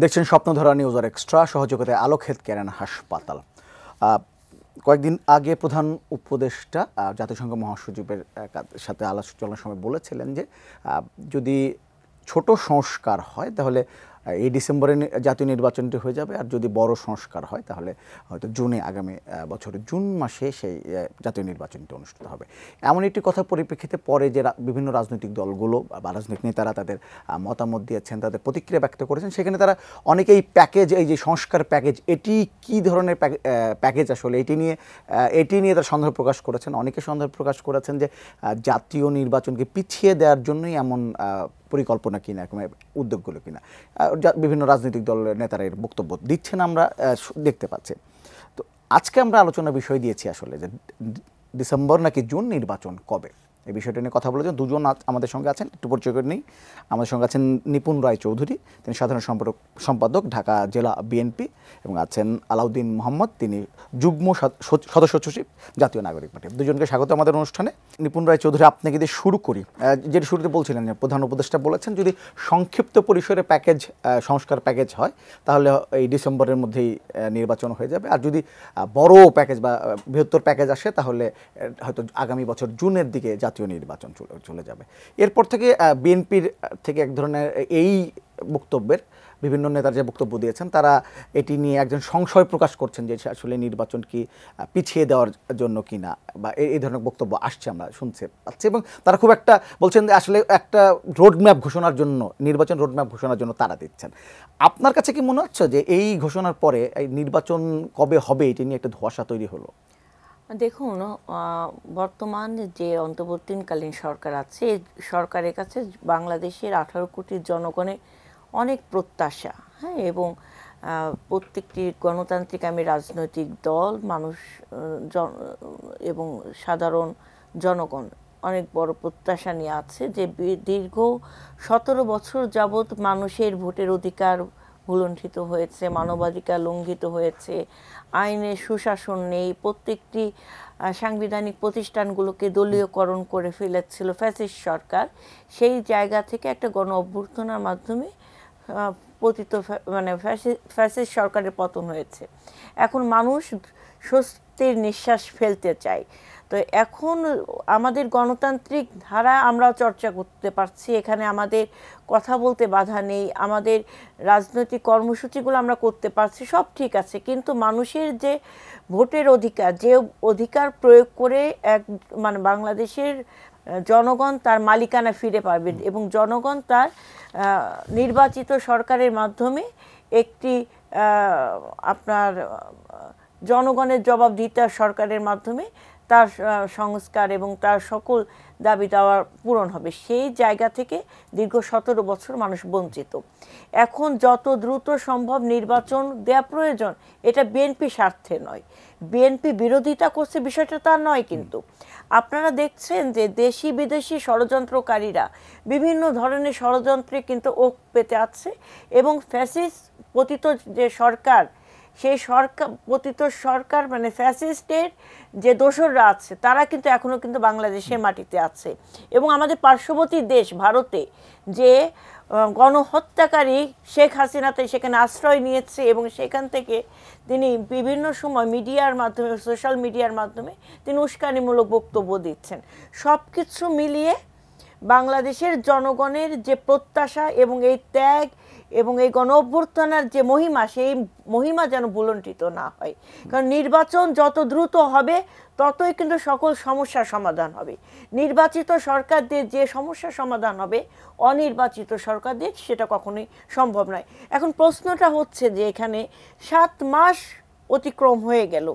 দেখছেন স্বপ্নধারা নিউজ আর এক্সট্রা, সহযোগিতায় আলোক health care and হাসপাতাল। কয়েকদিন আগে প্রধান উপদেষ্টা জাতিসংঘ মহাসচিবের সাথে আলোচনার সময় বলেছিলেন যে যদি ছোট সংস্কার হয় তাহলে এই ডিসেম্বরে জাতীয় নির্বাচনটি হয়ে যাবে, আর যদি বড় সংস্কার হয় তাহলে হয়তো জুনে, আগামী বছরের জুন মাসে সেই জাতীয় নির্বাচনটি অনুষ্ঠিত হবে। এমন একটি কথার পরিপ্রেক্ষিতে পরে যে বিভিন্ন রাজনৈতিক দলগুলো বা রাজনৈতিক নেতারা তাদের মতামত দিয়েছেন, তাদের প্রতিক্রিয়া ব্যক্ত করেছেন, সেখানে তারা অনেকেই প্যাকেজ, এই যে সংস্কার প্যাকেজ, এটি কী ধরনের প্যাকেজ আসলে এটি নিয়ে তারা সন্দেহ প্রকাশ করেছেন। অনেকে সন্দেহ প্রকাশ করেছেন যে জাতীয় নির্বাচনকে পিছিয়ে দেওয়ার জন্যই এমন পরিকল্পনা কিনা, উদ্যোগগুলো কিনা। বিভিন্ন রাজনৈতিক দলের নেতারা এর বক্তব্য দিচ্ছেন, আমরা দেখতে পাচ্ছি। তো আজকে আমরা আলোচনার বিষয় দিয়েছি আসলে যে ডিসেম্বর নাকি জুন নির্বাচন কবে, এই বিষয়টা নিয়ে কথা বলেছেন। দুজন আমাদের সঙ্গে আছেন, একটু পরিচয় করে নেই। আমাদের সঙ্গে আছেন নিপুণ রায় চৌধুরী, তিনি সাধারণ সম্পাদক ঢাকা জেলা বিএনপি, এবং আছেন আলাউদ্দিন মোহাম্মদ, তিনি যুগ্ম সদস্য সচিব জাতীয় নাগরিক পার্টি। দুজনকে স্বাগত আমাদের অনুষ্ঠানে। নিপুণ রায় চৌধুরী, আপনাকে দিয়ে শুরু করি। যেটা শুরুতে বলছিলেন যে প্রধান উপদেষ্টা বলেছেন যদি সংক্ষিপ্ত পরিসরে সংস্কার প্যাকেজ হয় তাহলে এই ডিসেম্বরের মধ্যেই নির্বাচন হয়ে যাবে, আর যদি বড় প্যাকেজ বা বৃহত্তর প্যাকেজ আসে তাহলে হয়তো আগামী বছর জুনের দিকে জাতীয় নির্বাচন চলে যাবে। এরপর থেকে বিএনপির থেকে এক ধরনের এই বক্তব্যের বিভিন্ন নেতার যে বক্তব্য দিয়েছেন, তারা এটি নিয়ে একজন সংশয় প্রকাশ করছেন যে আসলে নির্বাচন কি পিছিয়ে দেওয়ার জন্য কিনা, বা এই ধরনের বক্তব্য আসছে, আমরা শুনতে পাচ্ছি। এবং তারা খুব একটা বলছেন যে আসলে একটা রোডম্যাপ ঘোষণার জন্য, নির্বাচন রোডম্যাপ ঘোষণার জন্য তারা দিচ্ছেন। আপনার কাছে কি মনে হচ্ছে যে এই ঘোষণার পরে এই নির্বাচন কবে হবে এটি নিয়ে একটা ধোঁয়াশা তৈরি হলো? দেখুন, বর্তমান যে অন্তর্বর্তীকালীন সরকার আছে, এই সরকারের কাছে বাংলাদেশের 18 কোটি জনগণের অনেক প্রত্যাশা, হ্যাঁ, এবং প্রত্যেকটি গণতান্ত্রিকামী রাজনৈতিক দল, মানুষ এবং সাধারণ জনগণ অনেক বড় প্রত্যাশা নিয়ে আছে যে দীর্ঘ 17 বছর যাবৎ মানুষের ভোটের অধিকার ভুলণ্ঠিত হয়েছে, মানবাধিকার লঙ্ঘিত হয়েছে, আইনের সুশাসন নেই, প্রত্যেকটি সাংবিধানিক প্রতিষ্ঠানগুলোকে দলীয়করণ করে ফেলেছিল ফ্যাসিস্ট সরকার। সেই জায়গা থেকে একটা গণ অভ্যুত্থানের মাধ্যমে ফ্যাসিস্ট সরকারের পতন হয়েছে। এখন মানুষ স্বস্তির নিঃশ্বাস ফেলতে চায়। তো এখন আমাদের গণতান্ত্রিক ধারা আমরাও চর্চা করতে পারছি, এখানে আমাদের কথা বলতে বাধা নেই, আমাদের রাজনৈতিক কর্মসূচিগুলো আমরা করতে পারছি, সব ঠিক আছে। কিন্তু মানুষের যে ভোটের অধিকার, যে অধিকার প্রয়োগ করে বাংলাদেশের জনগণ তার মালিকানা ফিরে পাবে এবং জনগণ তার নির্বাচিত সরকারের মাধ্যমে একটি আপনার জনগণের জবাবদিহিতার সরকারের মাধ্যমে তার সংস্কার এবং তার সকল দাবি দাওয়া পূরণ হবে। সেই জায়গা থেকে দীর্ঘ 17 বছর মানুষ বঞ্চিত। এখন যত দ্রুত সম্ভব নির্বাচন দেওয়া প্রয়োজন, এটা বিএনপি স্বার্থে নয়। বিএনপি বিরোধিতা করছে বিষয়টা তা নয়, কিন্তু আপনারা দেখছেন যে দেশি বিদেশি ষড়যন্ত্রকারীরা বিভিন্ন ধরনের ষড়যন্ত্রে কিন্তু ওক পেতে আছে, এবং ফ্যাসিস্ট পতিত যে সরকার, সেই পতিত সরকার ফ্যাসিস্টের যে দোসররা আছে তারা কিন্তু এখনও কিন্তু বাংলাদেশের মাটিতে আছে। এবং আমাদের পার্শ্ববর্তী দেশ ভারতে যে গণহত্যাকারী শেখ হাসিনাতে সেখানে আশ্রয় নিয়েছে, এবং সেখান থেকে তিনি বিভিন্ন সময় মিডিয়ার মাধ্যমে, সোশ্যাল মিডিয়ার মাধ্যমে তিনি উস্কানিমূলক বক্তব্য দিচ্ছেন। সব কিছু মিলিয়ে বাংলাদেশের জনগণের যে প্রত্যাশা এবং এই ত্যাগ এবং এই গণ অভ্যুত্থানের যে মহিমা, সেই মহিমা যেন ভুলণ্ঠিত না হয়। কারণ নির্বাচন যত দ্রুত হবে ততই কিন্তু সকল সমস্যার সমাধান হবে। নির্বাচিত সরকারদের যে সমস্যার সমাধান হবে, অনির্বাচিত সরকারদের সেটা কখনোই সম্ভব নয়। এখন প্রশ্নটা হচ্ছে যে এখানে 7 মাস অতিক্রম হয়ে গেল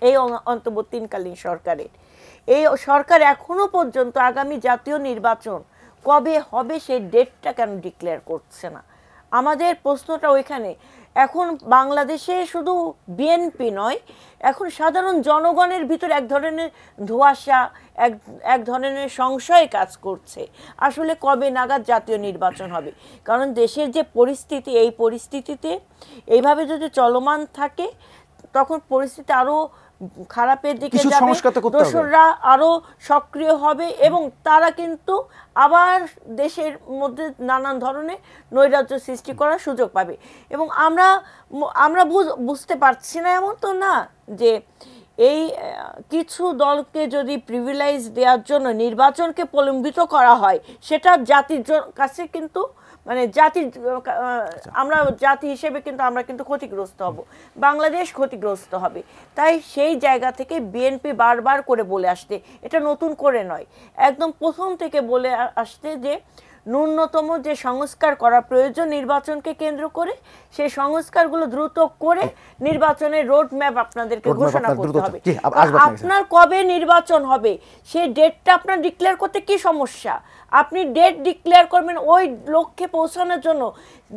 এই অন্তর্বর্তীকালীন সরকারের। এই সরকার এখনো পর্যন্ত আগামী জাতীয় নির্বাচন কবে হবে সেই ডেটটা কেন ডিক্লেয়ার করছে না? আমাদের প্রশ্নটা ওইখানে। এখন বাংলাদেশে শুধু বিএনপি নয়, এখন সাধারণ জনগণের ভিতর এক ধরনের ধোঁয়াশা, এক ধরনের সংশয় কাজ করছে আসলে কবে নাগাদ জাতীয় নির্বাচন হবে। কারণ দেশের যে পরিস্থিতি, এই পরিস্থিতিতে এইভাবে যদি চলমান থাকে তখন পরিস্থিতি আরও খারাপের দিকে কিছু যাবে, সংস্কার তো করতে হবে। দোসররা আরো সক্রিয় হবে এবং তারা কিন্তু আবার দেশের মধ্যে নানান ধরনের নৈরাজ্য সৃষ্টি করার সুযোগ পাবে। এবং আমরা বুঝতে পারছি না, এমন তো না যে এই কিছু দলকে যদি প্রিভিলেজ দেওয়ার জন্য নির্বাচনকে প্রলম্বিত করা হয়, সেটা জাতির কাছে কিন্তু মানে আমরা জাতি হিসেবে কিন্তু আমরা কিন্তু ক্ষতিগ্রস্ত হব, বাংলাদেশ ক্ষতিগ্রস্ত হবে। তাই সেই জায়গা থেকে বিএনপি বারবার করে বলে আসতে, এটা নতুন করে নয়, একদম প্রথম থেকে বলে আসতে যে ন্যূনতম যে সংস্কার করা প্রয়োজন নির্বাচনকে কেন্দ্র করে, সেই সংস্কারগুলো দ্রুত করে নির্বাচনের রোড ম্যাপ আপনাদেরকে ঘোষণা করতে হবে। আপনার কবে নির্বাচন হবে সেই ডেটটা আপনার ডিক্লেয়ার করতে কি সমস্যা? আপনি ডেট ডিক্লেয়ার করবেন, ওই লক্ষ্যে পৌঁছানোর জন্য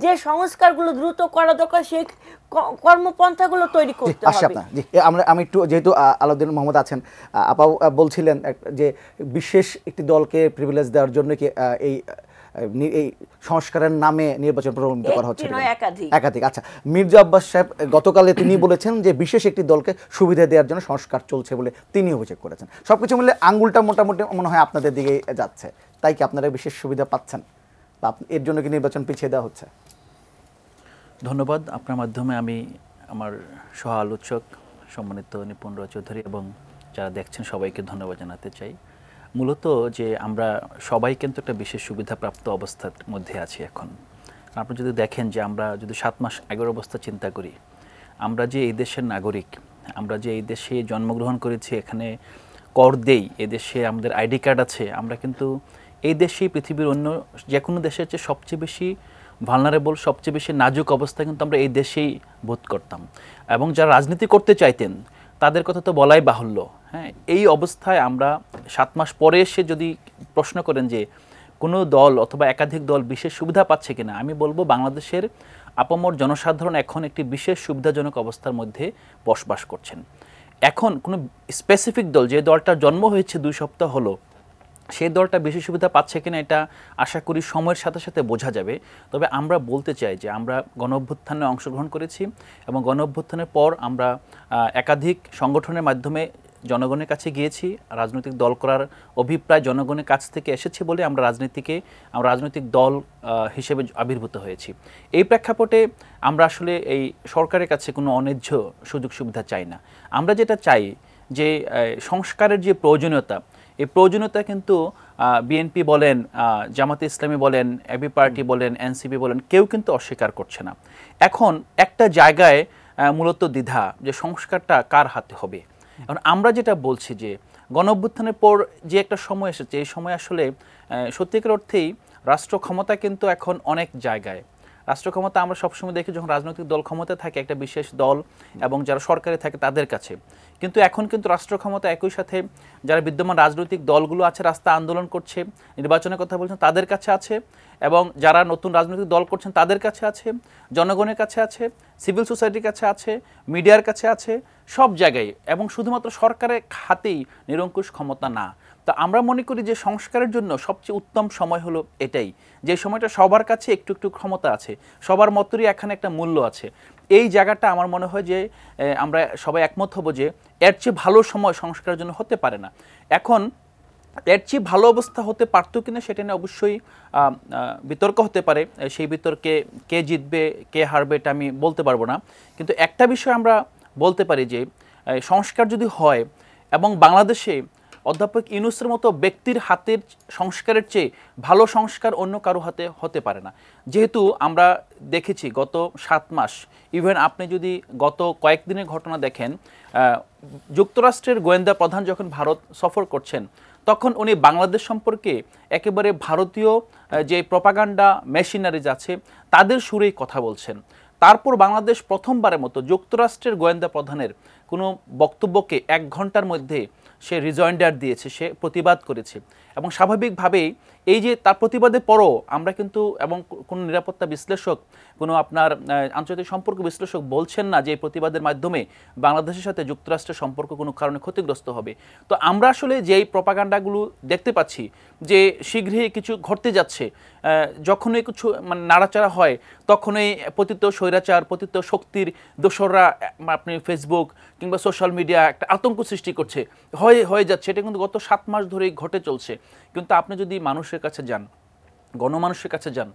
যে সংস্কারগুলো দ্রুত করা দরকার সেই কর্মপন্থাগুলো তৈরি করতে হবে। আমি একটু, যেহেতু আলাউদ্দিন মোহাম্মদ আছেন, আপা বলছিলেন যে বিশেষ একটি দলকে প্রিভিলেজ দেওয়ার জন্য কি এই সংস্কারের নামে নির্বাচন প্রলম্বিত করা হচ্ছে? একাধিক। আচ্ছা, মির্জা আব্বাস সাহেব গতকালে তিনি বলেছেন যে বিশেষ একটি দলকে সুবিধা দেওয়ার জন্য সংস্কার চলছে বলে তিনি অভিযোগ করেছেন। সবকিছু মিলে আঙ্গুলটা মোটামুটি মনে হয় আপনাদের দিকে যাচ্ছে, তাই কি আপনারা বিশেষ সুবিধা পাচ্ছেন বা এর জন্য কি নির্বাচন পিছিয়ে দেওয়া হচ্ছে? ধন্যবাদ। আপনার মাধ্যমে আমি আমার সহ আলোচক সম্মানিত নিপুণ রায় চৌধুরী এবং যারা দেখছেন সবাইকে ধন্যবাদ জানাতে চাই। মূলত যে আমরা সবাই কিন্তু একটা বিশেষ সুবিধাপ্রাপ্ত অবস্থার মধ্যে আছি এখন। আপনি যদি দেখেন যে আমরা যদি 7 মাস আগের অবস্থা চিন্তা করি, আমরা যে এই দেশের নাগরিক, আমরা যে এই দেশে জন্মগ্রহণ করেছি, এখানে কর দেই, এদেশে আমাদের আইডি কার্ড আছে, আমরা কিন্তু এই দেশেই পৃথিবীর অন্য যে কোনো দেশের চেয়ে সবচেয়ে বেশি ভালনারেবল, সবচেয়ে বেশি নাজুক অবস্থা কিন্তু আমরা এই দেশেই বোধ করতাম। এবং যারা রাজনীতি করতে চাইতেন তাদের কথা তো বলাই বাহুল্য। হ্যাঁ, এই অবস্থায় আমরা 7 মাস পরে এসে যদি প্রশ্ন করেন যে কোনো দল অথবা একাধিক দল বিশেষ সুবিধা পাচ্ছে কিনা, আমি বলবো বাংলাদেশের আপামর জনসাধারণ এখন একটি বিশেষ সুবিধাজনক অবস্থার মধ্যে বসবাস করছেন। এখন কোনো স্পেসিফিক দল, যে দলটার জন্ম হয়েছে 2 সপ্তাহ হলো, সেই দলটা বেশি সুবিধা পাচ্ছে কিনা এটা আশা করি সময়ের সাথে সাথে বোঝা যাবে। তবে আমরা বলতে চাই যে আমরা গণ-অভ্যুত্থানে অংশগ্রহণ করেছি এবং গণ-অভ্যুত্থানের পর আমরা একাধিক সংগঠনের মাধ্যমে জনগণের কাছে গিয়েছি। রাজনৈতিক দল করার অভিপ্রায় জনগণের কাছ থেকে এসেছে বলে আমরা রাজনৈতিক দল হিসেবে আবির্ভূত হয়েছি। এই প্রেক্ষাপটে আমরা আসলে এই সরকারের কাছে কোনো অন্যায্য সুযোগ সুবিধা চাই না। আমরা যেটা চাই যে সংস্কারের যে প্রয়োজনীয়তা, এই প্রয়োজনীয়তা কিন্তু বিএনপি বলেন, জামাতে ইসলামী বলেন, এবি পার্টি বলেন, এনসিপি বলেন, কেউ কিন্তু অস্বীকার করছে না। এখন একটা জায়গায় মূলত দ্বিধা যে সংস্কারটা কার হাতে হবে। এখন আমরা যেটা বলছি যে গণ-অভ্যুত্থানের পর যে একটা সময় এসেছে, এই সময় আসলে সত্যিকার অর্থেই রাষ্ট্র ক্ষমতা কিন্তু এখন অনেক জায়গায়। রাষ্ট্র ক্ষমতা আমরা সবসময় দেখি যখন রাজনৈতিক দল ক্ষমতা থাকে একটা বিশেষ দল এবং যারা সরকারে থাকে তাদের কাছে, কিন্তু এখন কিন্তু রাষ্ট্র ক্ষমতা একই সাথে যারা বিদ্যমান রাজনৈতিক দলগুলো আছে, রাস্তা আন্দোলন করছে, নির্বাচনের কথা বলছেন, তাদের কাছে আছে, এবং যারা নতুন রাজনৈতিক দল করছেন তাদের কাছে আছে, জনগণের কাছে আছে, সিভিল সোসাইটির কাছে আছে, মিডিয়ার কাছে আছে, সব জায়গায়। এবং শুধুমাত্র সরকারের হাতেই নিরঙ্কুশ ক্ষমতা না। তা আমরা মনে করি যে সংস্কারের জন্য সবচেয়ে উত্তম সময় হলো এটাই, যে সময়টা সবার কাছে একটু একটু ক্ষমতা আছে, সবার মতই এখানে একটা মূল্য আছে। এই জায়গাটা আমার মনে হয় যে আমরা সবাই একমত হব যে এর চেয়ে ভালো সময় সংস্কারের জন্য হতে পারে না। এখন এর চেয়ে ভালো অবস্থা হতে পারতো কিনা সেটা নিয়ে অবশ্যই বিতর্ক হতে পারে। সেই বিতর্কে কে জিতবে কে হারবে এটা আমি বলতে পারবো না, কিন্তু একটা বিষয় আমরা বলতে পারি যে সংস্কার যদি হয় এবং বাংলাদেশে অধ্যাপক ইউনূসের মতো ব্যক্তির হাতের সংস্কারের চেয়ে ভালো সংস্কার অন্য কারো হাতে হতে পারে না। যেহেতু আমরা দেখেছি গত 7 মাস, ইভেন আপনি যদি গত কয়েকদিনের ঘটনা দেখেন, যুক্তরাষ্ট্রের গোয়েন্দা প্রধান যখন ভারত সফর করছেন তখন উনি বাংলাদেশ সম্পর্কে একেবারে ভারতীয় যে প্রপাগান্ডা মেশিনারিজ আছে তাদের সুরেই কথা বলছেন। তারপর বাংলাদেশ প্রথমবারের মতো যুক্তরাষ্ট্রের গোয়েন্দা প্রধানের কোনো বক্তব্যকে 1 ঘন্টার মধ্যে সে রিজয়েন্ডার দিয়েছে, সে প্রতিবাদ করেছে। এবং স্বাভাবিকভাবেই এই যে তার প্রতিবাদের পরও আমরা কিন্তু, এবং কোনো নিরাপত্তা বিশ্লেষক, কোনো আপনার আন্তর্জাতিক সম্পর্ক বিশ্লেষক বলছেন না যে এই প্রতিবাদের মাধ্যমে বাংলাদেশের সাথে যুক্তরাষ্ট্রের সম্পর্ক কোনো কারণে ক্ষতিগ্রস্ত হবে। তো আমরা আসলে যেই প্রপাগান্ডাগুলো দেখতে পাচ্ছি যে শীঘ্রই কিছু ঘটতে যাচ্ছে, যখনই কিছু মানে নাড়াচাড়া হয় তখনই পতিত স্বৈরাচার, পতিত শক্তির দোসররা আপনি ফেসবুক কিংবা সোশ্যাল মিডিয়া একটা আতঙ্ক সৃষ্টি করছে, হয়ে যাচ্ছে, এটা কিন্তু গত 7 মাস ধরেই ঘটে চলছে। কিন্তু আপনি যদি মানুষের কাছে যান, গণমানুষের কাছে যান,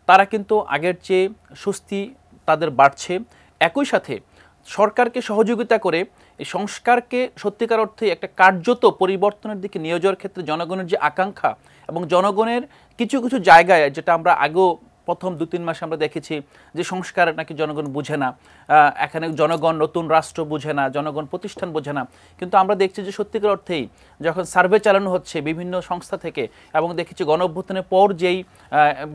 তারা কিন্তু আগের চেয়ে স্বস্তি তাদের বাড়ছে। একই সাথে সরকারকে সহযোগিতা করে এই সংস্কারকে সত্যিকার অর্থে একটা কার্যত পরিবর্তনের দিকে নিয়ে যাওয়ার ক্ষেত্রে জনগণের যে আকাঙ্ক্ষা এবং জনগণের কিছু কিছু জায়গায়, যেটা আমরা আগেও প্রথম 2-3 মাসে আমরা দেখেছি যে সংস্কার নাকি জনগণ বুঝে না, এখানে জনগণ নতুন রাষ্ট্র বুঝে না, জনগণ প্রতিষ্ঠান বোঝে না। কিন্তু আমরা দেখছি যে সত্যিকার অর্থেই যখন সার্ভে চালানো হচ্ছে বিভিন্ন সংস্থা থেকে, এবং দেখেছি গণ অভ্যুত্থানের পর যেই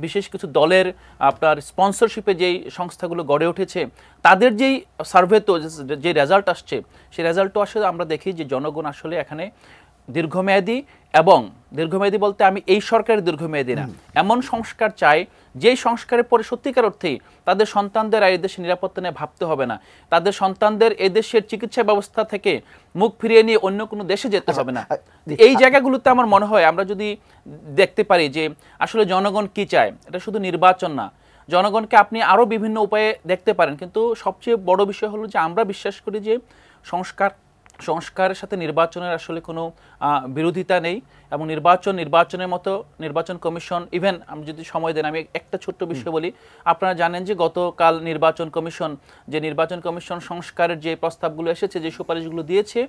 বিশেষ কিছু দলের আপনার স্পন্সরশিপে যেই সংস্থাগুলো গড়ে উঠেছে, তাদের যেই সার্ভে তো যে রেজাল্ট আসছে, সেই রেজাল্টও আসলে আমরা দেখি যে জনগণ আসলে এখানে দীর্ঘমেয়াদী, এবং দীর্ঘমেয়াদী বলতে আমি এই সরকারের দীর্ঘমেয়াদী না, এমন সংস্কার চাই যেই সংস্কারের পরে সত্যিকার অর্থেই তাদের সন্তানদের আর এই দেশের নিরাপত্তা নিয়ে ভাবতে হবে না, তাদের সন্তানদের এই দেশের চিকিৎসা ব্যবস্থা থেকে মুখ ফিরিয়ে নিয়ে অন্য কোনো দেশে যেতে হবে না। এই জায়গাগুলোতে আমার মনে হয় আমরা যদি দেখতে পারি যে আসলে জনগণ কি চায়, এটা শুধু নির্বাচন না, জনগণকে আপনি আরও বিভিন্ন উপায়ে দেখতে পারেন। কিন্তু সবচেয়ে বড় বিষয় হলো যে আমরা বিশ্বাস করি যে সংস্কারের সাথে নির্বাচনের আসলে কোনো বিরোধিতা নেই, এবং নির্বাচনের মতো নির্বাচন কমিশন, ইভেন আমি যদি সময় দেন আমি একটা ছোট্ট বিষয় বলি, আপনারা জানেন যে গতকাল নির্বাচন কমিশন সংস্কারের যে প্রস্তাবগুলো এসেছে, যে সুপারিশগুলো দিয়েছে,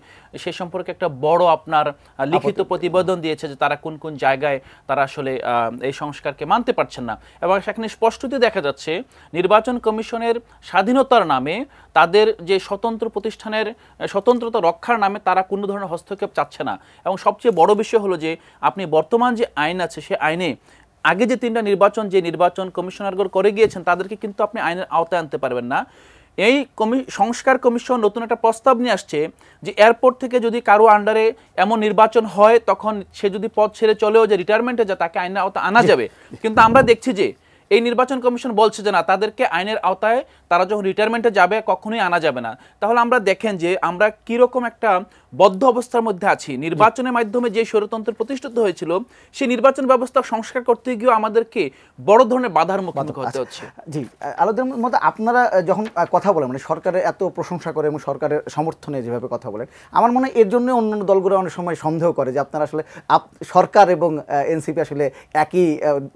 সে সম্পর্কে একটা বড় আপনার লিখিত প্রতিবেদন দিয়েছে যে তারা কোন কোন জায়গায় তারা আসলে এই সংস্কারকে মানতে পারছেন না। এবং সেখানে স্পষ্টতই দেখা যাচ্ছে নির্বাচন কমিশনের স্বাধীনতার নামে, তাদের যে স্বতন্ত্র প্রতিষ্ঠানের স্বতন্ত্রতা রক্ষার নামে তারা কোনো ধরনের হস্তক্ষেপ চাচ্ছে না। এবং সবচেয়ে বড় বিষয় হলো যে আপনি বর্তমান যে আইন আছে, সে আইনে আগে যে 3টা নির্বাচন কমিশনারগণ করে গিয়েছেন, তাদেরকে কিন্তু আপনি আইনের আওতায় আনতে পারবেন না। এই সংস্কার কমিশন নতুন একটা প্রস্তাব নিয়ে আসছে যে এয়ারপোর্ট থেকে যদি কারো আন্ডারে এমন নির্বাচন হয়, তখন সে যদি পদ ছেড়ে চলেও যে রিটায়ারমেন্টে যায়, তাকে আইনের আওতায় আনা যাবে। কিন্তু আমরা দেখছি যে এই নির্বাচন কমিশন বলছে যে না, তাদেরকে আইনের আওতায় তারা যখন রিটায়ারমেন্টে যাবে কখনোই আনা যাবে না। তাহলে আমরা দেখেন যে আমরা কিরকম একটা বদ্ধ অবস্থার মধ্যে আছি। নির্বাচনের মাধ্যমে যে স্বৈরতন্ত্র প্রতিষ্ঠিত হয়েছিল, সেই নির্বাচন ব্যবস্থা সংস্কার করতে গিয়ে আমাদেরকে বড় ধরনের বাধার মুখোমুখি হতে হচ্ছে। জি, আলাদের মধ্যে আপনারা যখন কথা বলেন, মানে সরকারের এত প্রশংসা করে এবং সরকারের সমর্থনে যেভাবে কথা বলেন, আমার মনে হয় এর জন্য অন্যান্য দলগুলো অনেক সময় সন্দেহ করে যে আপনারা আসলে সরকার এবং এনসিপি আসলে একই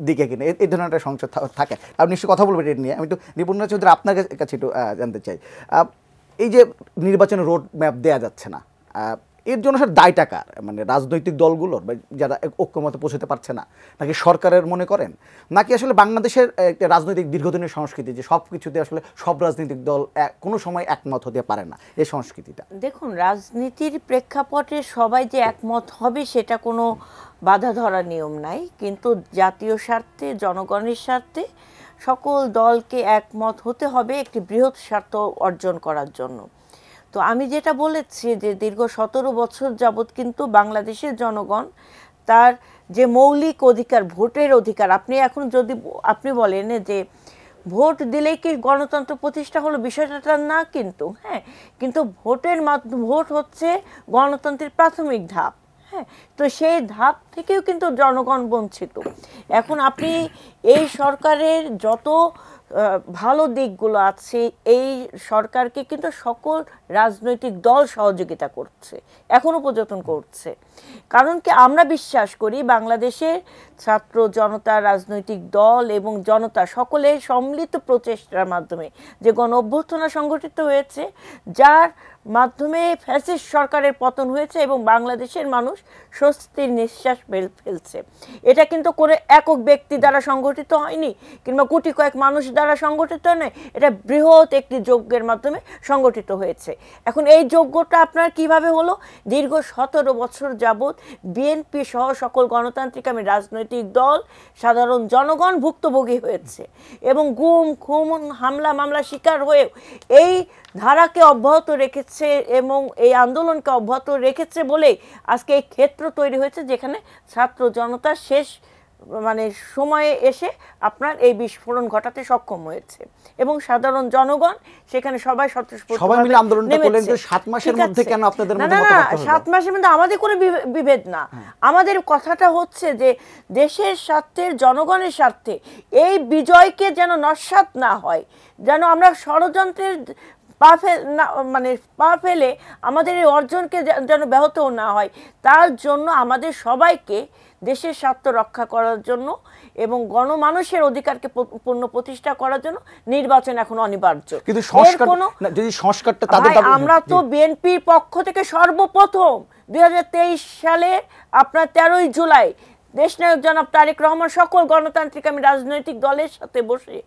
দিকে কিনা, এই ধরনের একটা সংশয় থাকে। আপনি নিশ্চয়ই কথা বলবেন এটা নিয়ে। আমি একটু নিপুণরা চৌধুরী আপনার কাছে একটু জানতে চাই, এই যে নির্বাচনের রোড ম্যাপ দেওয়া যাচ্ছে না, এর জন্য আসলে দায়টা কার? মানে রাজনৈতিক দলগুলোর, যারা ঐক্যমতে পৌঁছতে পারছে না, নাকি সরকারের মনে করেন, নাকি আসলে বাংলাদেশের একটা রাজনৈতিক দীর্ঘদিনের সংস্কৃতি যে সব কিছুতে আসলে সব রাজনৈতিক দল কোনো সময় একমত হতে পারে না, এই সংস্কৃতিটা? দেখুন, রাজনীতির প্রেক্ষাপটে সবাই যে একমত হবে সেটা কোনো বাধা ধরা নিয়ম নাই, কিন্তু জাতীয় স্বার্থে, জনগণের স্বার্থে সকল দলকে একমত হতে হবে একটি বৃহৎ স্বার্থ অর্জন করার জন্য। তো আমি যেটা বলেছি যে দীর্ঘ 17 বছর যাবৎ কিন্তু বাংলাদেশের জনগণ তার যে মৌলিক অধিকার, ভোটের অধিকার, আপনি বলেন যে ভোট দিলেই কি গণতন্ত্র প্রতিষ্ঠা হলো, বিষয়টা না কিন্তু, হ্যাঁ, কিন্তু ভোট হচ্ছে গণতন্ত্রের প্রাথমিক ধাপ। হ্যাঁ, তো সেই ধাপ থেকেও কিন্তু জনগণ বঞ্চিত। এখন আপনি এই সরকারের যত ভালো দিকগুলো আছে, এই সরকারকে কিন্তু সকল রাজনৈতিক দল সহযোগিতা করছে, এখনো পর্যন্ত করছে। কারণ কি, আমরা বিশ্বাস করি বাংলাদেশের ছাত্র জনতা, রাজনৈতিক দল এবং জনতা সকলের সম্মিলিত প্রচেষ্টার মাধ্যমে যে গণ অভ্যুত্থান সংগঠিত হয়েছে, যার মাধ্যমে ফ্যাসিস্ট সরকারের পতন হয়েছে এবং বাংলাদেশের মানুষ স্বস্তির নিঃশ্বাস ফেলছে। এটা কিন্তু করে একক ব্যক্তি দ্বারা সংগঠিত হয়নি, কিংবা কোটি কয়েক মানুষ দ্বারা সংগঠিত নয়, এটা বৃহৎ একটি যজ্ঞের মাধ্যমে সংগঠিত হয়েছে। এখন এই যজ্ঞটা আপনার কিভাবে হলো? দীর্ঘ 17 বছর যাবৎ বিএনপি সহ সকল গণতান্ত্রিক রাজনৈতিক দল, সাধারণ জনগণ ভুক্তভোগী হয়েছে এবং গুম খুন হামলা মামলা শিকার হয়েও এই ধারাকে অব্যাহত রেখেছে এবং এই আন্দোলনকে অব্যাহত রেখেছে বলেই আজকে এই ক্ষেত্র তৈরি হয়েছে, যেখানে ছাত্র জনতা শেষ সময়ে এসে আপনার এই বিস্ফোরণ ঘটাতে সক্ষম হয়েছে এবং সাধারণ জনগণ সেখানে সবাই সবাই মিলে আন্দোলনটা করলেন। 7 মাসের মধ্যে কেন আপনাদের মধ্যে না 7 মাসের মধ্যে আমাদের কোনো বিভেদ না। আমাদের কথাটা হচ্ছে যে দেশের স্বার্থে, জনগণের স্বার্থে এই বিজয়কে যেন নস্যাৎ না হয়, যেন আমরা ষড়যন্ত্রের মানে পা ফেলে আমাদের এই অর্জনকে যেন ব্যাহত না হয়, তার জন্য আমাদের সবাইকে দেশের স্বার্থ রক্ষা করার জন্য এবং গণমানুষের অধিকারকে পূর্ণ প্রতিষ্ঠা করার জন্য নির্বাচন এখন অনিবার্য। কিন্তু সংস্কার যদি সংস্কারটা তাদের আমরা তো বিএনপির পক্ষ থেকে সর্বপ্রথম 2023 সালে আপনার 13ই জুলাই দেশনায়ক জনাব তারেক রহমান সকল গণতান্ত্রিক রাজনৈতিক দলের সাথে বসে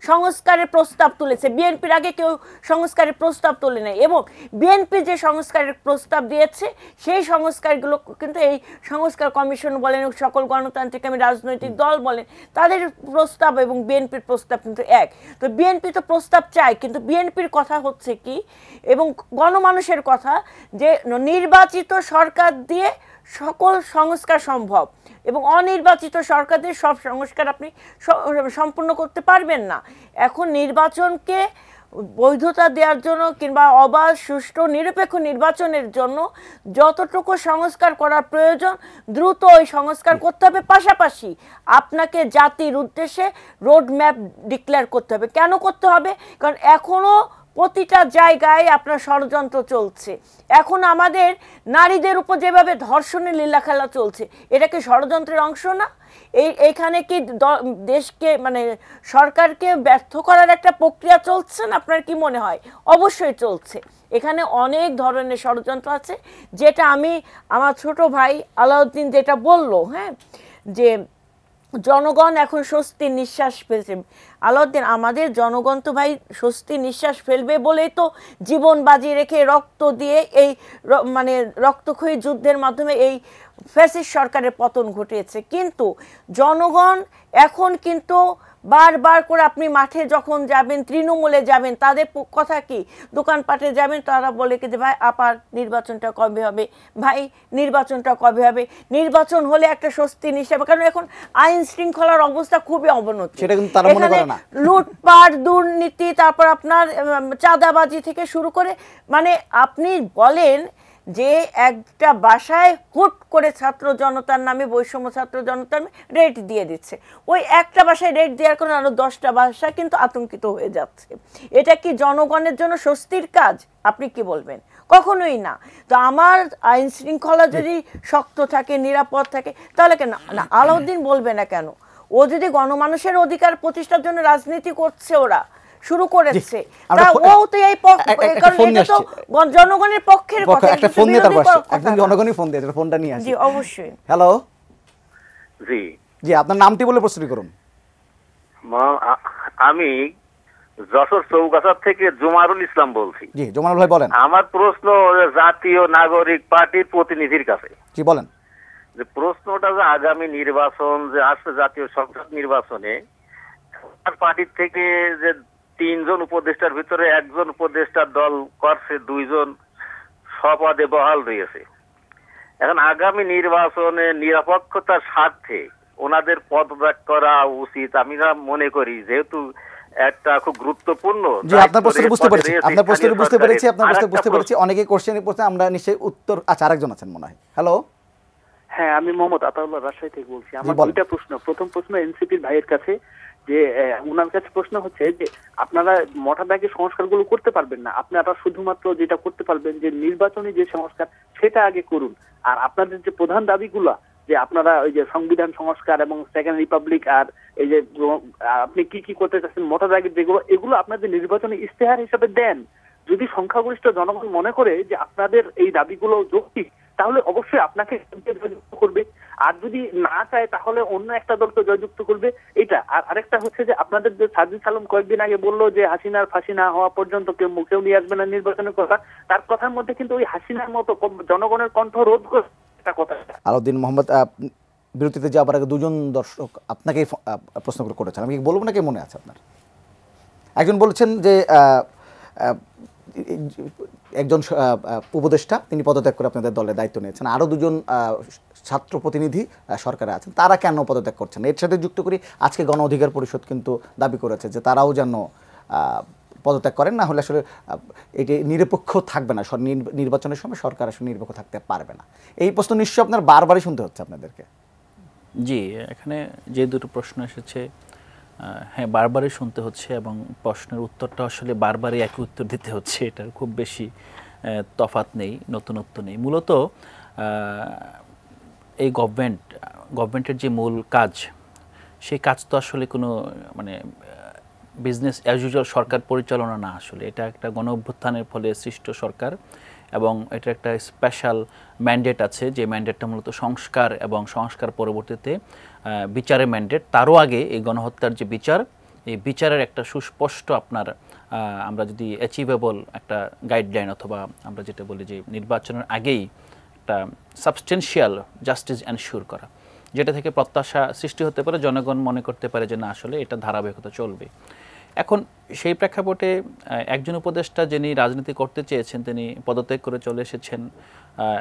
সংস্কারের প্রস্তাব তুলেছে। বিএনপির আগে কেউ সংস্কারের প্রস্তাব তোলে নাই, এবং বিএনপি যে সংস্কারের প্রস্তাব দিয়েছে সেই সংস্কারগুলো কিন্তু এই সংস্কার কমিশন বলেন, সকল গণতান্ত্রিক রাজনৈতিক দল বলেন, তাদের প্রস্তাব এবং বিএনপির প্রস্তাব কিন্তু এক। তো বিএনপি তো প্রস্তাব চায়, কিন্তু বিএনপির কথা হচ্ছে কি, এবং গণমানুষের কথা যে নির্বাচিত সরকার দিয়ে সকল সংস্কার সম্ভব, এবং অনির্বাচিত সরকার দিয়ে সব সংস্কার আপনি সম্পূর্ণ করতে পারবেন না। এখন নির্বাচনকে বৈধতা দেওয়ার জন্য কিংবা অবাধ, সুষ্ঠু, নিরপেক্ষ নির্বাচনের জন্য যতটুকু সংস্কার করার প্রয়োজন দ্রুত ওই সংস্কার করতে হবে। পাশাপাশি আপনাকে জাতির উদ্দেশ্যে রোড ম্যাপ ডিক্লেয়ার করতে হবে। কেন করতে হবে? কারণ এখনও প্রতিটা জায়গায় আপনার ষড়যন্ত্র চলছে। এখন আমাদের নারীদের উপর যেভাবে ধর্ষণের লীলাখেলা চলছে, এটা কি ষড়যন্ত্রের অংশ না? এইখানে কি দেশকে মানে সরকারকে ব্যর্থ করার একটা প্রক্রিয়া চলছে না? আপনার কি মনে হয়? অবশ্যই চলছে। এখানে অনেক ধরনের ষড়যন্ত্র আছে, যেটা আমি আমার ছোট ভাই আলাউদ্দিন যেটা বলল, হ্যাঁ, যে জনগণ এখন স্বস্তির নিঃশ্বাস ফেলছে। আলাউদ্দিন, আমাদের জনগণ তো ভাই স্বস্তির নিঃশ্বাস ফেলবে বলেই তো জীবন বাজি রেখে রক্ত দিয়ে এই মানে রক্তক্ষয়ী যুদ্ধের মাধ্যমে এই ফ্যাসিস্ট সরকারের পতন ঘটিয়েছে। কিন্তু জনগণ এখন কিন্তু বারবার করে, আপনি মাঠে যখন যাবেন, তৃণমূলে যাবেন, তাদের কথা কি, দোকানপাটে যাবেন, তারা বলে কি যে ভাই আপার নির্বাচনটা কবে হবে, ভাই নির্বাচনটা কবে হবে। নির্বাচন হলে একটা স্বস্তি নিঃশ্বাস, কারণ এখন আইন শৃঙ্খলার অবস্থা খুবই অবনতি। এখানে লুটপাট, দুর্নীতি, তারপর আপনার চাঁদাবাজি থেকে শুরু করে, মানে আপনি বলেন যে একটা বাসায় হুট করে ছাত্র জনতার নামে, বৈষম্য ছাত্র জনতার নামে রেট দিয়ে দিচ্ছে, ওই একটা বাসায় রেট দেওয়ার কারণে আরো 10টা বাসা কিন্তু আতঙ্কিত হয়ে যাচ্ছে। এটা কি জনগণের জন্য স্বস্তির কাজ? আপনি কি বলবেন? কখনোই না। তো আমার আইন শৃঙ্খলা যদি শক্ত থাকে, নিরাপদ থাকে, তাহলে কেন না? আলাউদ্দিন বলবে না কেন? ও যদি গণমানুষের অধিকার প্রতিষ্ঠার জন্য রাজনীতি করছে, ওরা শুরু করেছে, ও তো এই জনগণের পক্ষের কথা। একটা ফোন নিয়ে তারপর একদম জনগণই ফোন দিয়ে, ফোনটা নিয়ে আসি। জি অবশ্যই। হ্যালো, জি জি, আপনার নামটি বলে প্রশ্ন করুন। আমি যশোর চৌগাছা থেকে জুমারুল ইসলাম বলছি। জি জুমারুল ভাই বলেন। আমার প্রশ্ন জাতীয় নাগরিক পার্টির প্রতিনিধির কাছে। জি বলেন। যে প্রশ্নটা যে আগামী নির্বাচন যে আসছে, জাতীয় সংসদ নির্বাচনে পার্টির থেকে যে 3 জন উপদেষ্টার ভিতরে 1 জন উপদেষ্টার দল করছে, 2 জন স্বপদে বহাল রয়েছে। এখন আগামী নির্বাচনে নিরপেক্ষতার স্বার্থে ওনাদের পদত্যাগ করা উচিত আমি মনে করি, যেহেতু একটা খুব গুরুত্বপূর্ণ। জি, আপনার প্রশ্ন বুঝতে পেরেছি, আপনার প্রশ্ন বুঝতে পেরেছি, আপনার প্রশ্ন বুঝতে পেরেছি। অনেকে কোশ্চেনের প্রশ্নে আমরা নিশ্চয়ই উত্তর। আচ্ছা, আরেকজন আছেন মনে হয়। হ্যালো, হ্যাঁ, আমি মোহাম্মদ আতাউল্লাহ, রাজশাহী থেকে বলছি। আমার দুইটা প্রশ্ন। প্রথম প্রশ্ন এনসিপির ভাইয়ের কাছে, যে ওনার কাছে প্রশ্ন হচ্ছে যে আপনারা মোটাদাগে সংস্কারগুলো করতে পারবেন না, আপনারা শুধুমাত্র যেটা করতে পারবেন যে নির্বাচনী যে সংস্কার সেটা আগে করুন, আর আপনাদের যে প্রধান দাবিগুলো যে আপনারা ওই যে সংবিধান সংস্কার এবং সেকেন্ড রিপাবলিক, আর এই যে আপনি কি কি করতে চাচ্ছেন মোটাদাগে যেগুলো, এগুলো আপনাদের নির্বাচনী ইস্তেহার হিসেবে দেন। যদি সংখ্যাগরিষ্ঠ জনগণ মনে করে যে আপনাদের এই দাবিগুলো যৌক্তিক, তাহলে অবশ্যই আপনাকে জয়যুক্ত করবে, আর যদি না চায় তাহলে অন্য একটা দলকে জয়যুক্ত করবে। এটা। আর আরেকটা হচ্ছে যে আপনাদের যে সার্জিস আলম কয়েকদিন আগে বললো যে হাসিনার ফাঁসি না হওয়া পর্যন্ত কেউ নিয়ে আসবে না নির্বাচনের কথা, তার কথার মধ্যে কিন্তু ওই হাসিনার মতো জনগণের কণ্ঠ রোধ করে একটা কথা। আলাউদ্দিন মোহাম্মদ, বিরতিতে যাওয়ার আগে 2 জন দর্শক আপনাকে প্রশ্নগুলো করেছেন, আমি বলবো না, কে মনে আছে আপনার? একজন বলছেন যে একজন উপদেষ্টা তিনি পদত্যাগ করে আপনাদের দলের দায়িত্ব নিয়েছেন, আরও 2 জন ছাত্র প্রতিনিধি সরকারে আছেন, তারা কেন পদত্যাগ করছেন? এর সাথে যুক্ত করি, আজকে গণ অধিকার পরিষদ কিন্তু দাবি করেছে যে তারাও যেন পদত্যাগ করেন, না হলে আসলে এটি নিরপেক্ষ থাকবে না, নির্বাচনের সময় সরকার আসলে নিরপেক্ষ থাকতে পারবে না। এই প্রশ্ন নিশ্চয়ই আপনার বারবারই শুনতে হচ্ছে আপনাদেরকে। জি, এখানে যে দুটো প্রশ্ন এসেছে, হ্যাঁ, বারবারই শুনতে হচ্ছে এবং প্রশ্নের উত্তরটা আসলে বারবারই একই উত্তর দিতে হচ্ছে, এটার খুব বেশি তফাৎ নেই, নতুনত্ব নেই। মূলত এই গভর্নমেন্টের যে মূল কাজ, সেই কাজ তো আসলে কোনো মানে বিজনেস অ্যাজ ইউজুয়াল সরকার পরিচালনা না, আসলে এটা একটা গণ অভ্যুত্থানের ফলে সৃষ্ট সরকার এবং এটা একটা স্পেশাল ম্যান্ডেট আছে, যে ম্যান্ডেটটা মূলত সংস্কার এবং সংস্কার পরবর্তীতে বিচারের ম্যান্ডেট। তারও আগে এই গণহত্যার যে বিচার, এই বিচারের একটা সুস্পষ্ট আপনার আমরা যদি অ্যাচিভেবল একটা গাইডলাইন অথবা আমরা যেটা বলি যে নির্বাচনের আগেই একটা সাবস্টেন্সিয়াল জাস্টিস এনশিওর করা, যেটা থেকে প্রত্যাশা সৃষ্টি হতে পারে, জনগণ মনে করতে পারে যে না আসলে এটা ধারাবাহিকতা চলবে। এখন সেই প্রেক্ষাপটে একজন উপদেষ্টা যিনি রাজনীতি করতে চেয়েছেন তিনি পদত্যাগ করে চলে এসেছেন